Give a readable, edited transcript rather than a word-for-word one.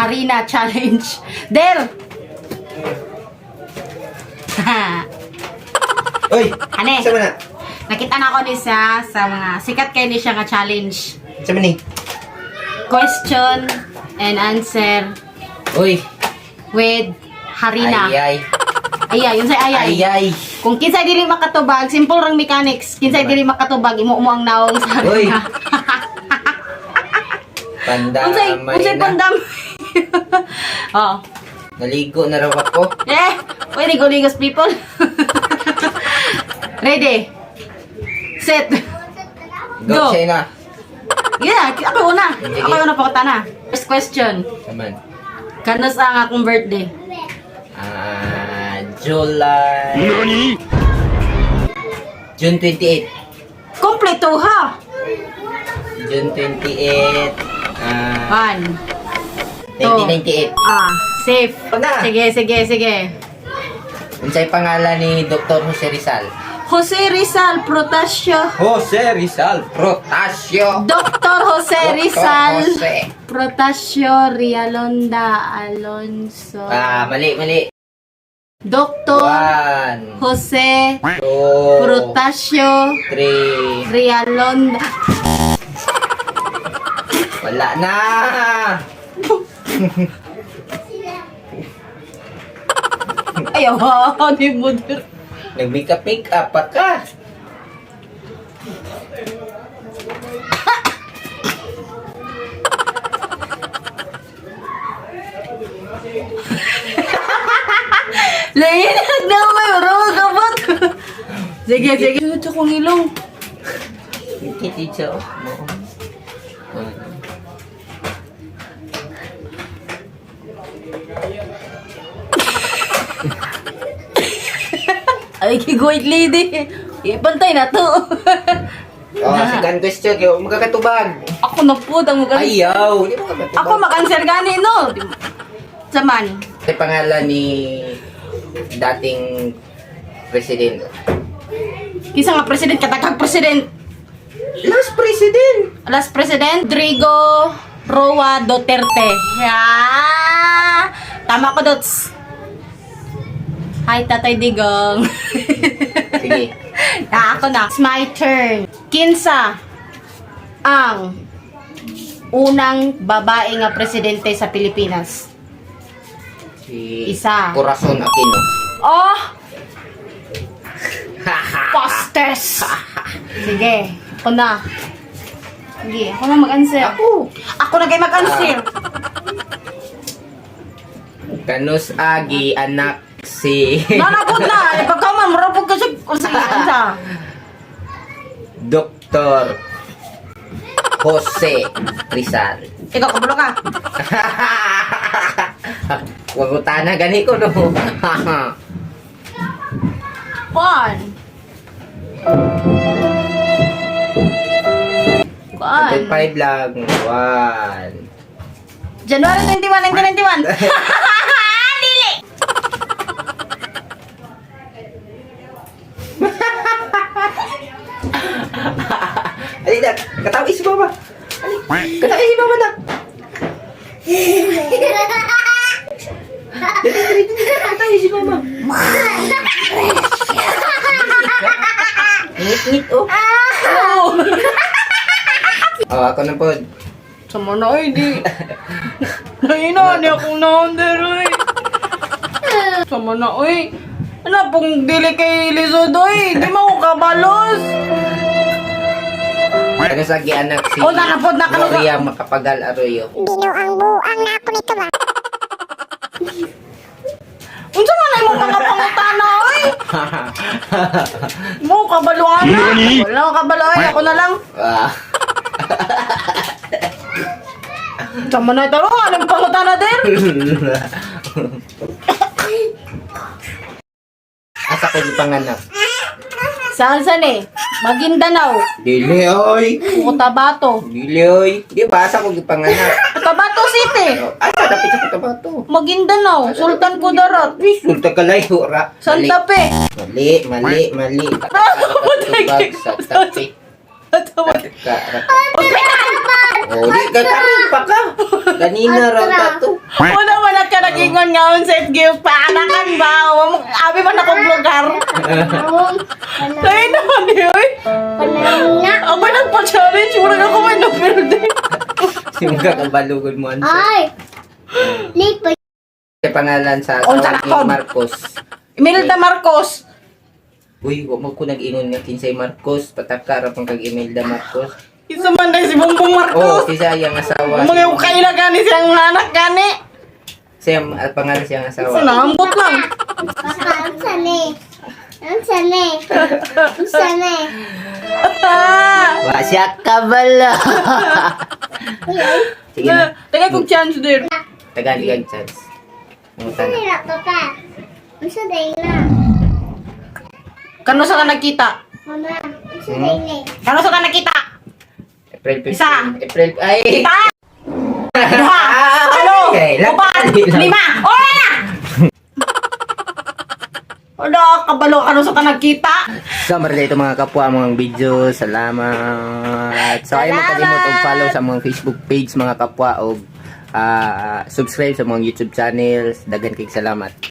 Harina Challenge. Del! Uy! Ane? Sama na? Nakita na ako ni sa mga sikat kayo ni siya nga challenge. Sama ni? Question and answer Uy! with Harina. Ayay! Ayay, yun sa ayay. Ayay! Kung kinsay dili makatubag, simple rang mechanics. Kinsay dili makatubag, imo ang naong sa Uy! Harina. Unsay Pandamay na. pandam. Oh. Naligo na raw ako. Uy, ligo-ligos people. Ready? Set. Go, Go. China. Yeah, ako una. Sige. Ako una pakita na. First question. Saman. Kano sa ang akong birthday? July... June 28. Kompleto ha. June 28. 1998. Safe. Na. Sige. Unsay pangalan ni Dr. Jose Rizal? Jose Rizal Protasio. Jose Rizal Protasio. Dr. Jose Dr. Rizal Jose. Protasio Rialonda Alonso. Mali. Dr. 1, Jose 2, Protasio 3. Rialonda. Wala na. Ayaw, di mo dir. Nag-makeup pa ka. Lain na may urong kabot. Sige. Ito kong ilong. Kititsa mo. Ay, kiguwait lady. Ipantay na to. Second question. Kaya magkakatubag. Ako na po, ang mag- Ayaw. Di mo kakatubag. Ako mag-answer gani, no? Saman. Sa pangalan ni dating president. Kisa nga president, katagkag president. Last president. Last president, Rodrigo Roa Duterte. Tama ko, Dots. Hi, Tatay Digong. Sige. Ako na. It's my turn. Kinsa ang unang babae nga presidente sa Pilipinas? Si Isa. Corazon Aquino. Oh! Postes! Sige. Ako na. Sige. Ako na mag-answer. Ako na kayo mag-answer. Kanus Agi, anak si Nanagod na. Ipagkaman, marapog ka siya. Dr. Jose Rizal. Ikaw, kabulo ka. Huwag utana gani ko, no? One. One. 5 lang. 1. January 21, 1991. Dili! Ali na, katawin si Mama. Ali, katawin si Mama na. Katawin si Mama. Ngit-ngit, oh. Ako na po. Sama na, ay, di. Naina, di akong na-under, ay. Sama na, ay. Ano pong dili kay Lizod, ay. Di mo ko kabalos. Ano sa anak si Oh, nakapod na ka. Gloria Macapagal Arroyo. Binuang-buang na ako nito ba? Unsa man ay mo mga pangutana, ay. Mo kabaluan na. Wala ko kabalo, ay. Ako na lang. Sama na ito, anong pangutana din? Asa ko di panganak? Saan eh? Maguindanao. Dili oy. Cotabato. Dili oy. Di ba asa ko di panganak? Cotabato City. Asa dapit sa Cotabato? Maguindanao. Sultan Kudarat. Sulta kalayo ra. Santa Fe. Mali. Tubag sa tapi. Ospital. Oh, di ka karin pa ka. Kanina raw ka to. Wala wala ka nagingon ngaon sa gift pa anakan ba? Abi man ako vlogger. Dahil naman yun. Panangna. Ako nagpa-challenge. Wala ako may napirde. Yung kakabalugod mo. Ay. Lipo. Pangalan sa Unsa na asawa kon? ni Marcos. Imelda Marcos. Uy, huwag mo ko nag-ingon nga kinsay Marcos. Patakara pang kag-Imelda Marcos. Isa man dahil si Bongbong Oh, Marcos. kisa yung asawa. Mga yung kaila gani siyang anak gani. Siya, pangalan siyang Isa asawa. na, ambot lang. Baka, ang sani. Ang sani. Ang sani. Wa siya kabala. Sige na. Tagay kong chance din. Tagali kag chance. Mungutan na. Nila pa pa. Ang saday na. Kano sa ka nakita? Mama, ang saday na. Kano sa ka nakita? April 15. Isa. April, ay! Kita! Duha! Ano? Okay, Upat! Lima! Oray na! Wala, kabalo kano sa ka nakita? So, marga ito mga kapwa, mga video. Salamat. So, ayaw mo kalimot og follow sa mga Facebook page mga kapwa o subscribe sa mga YouTube channels. Dagan kay salamat.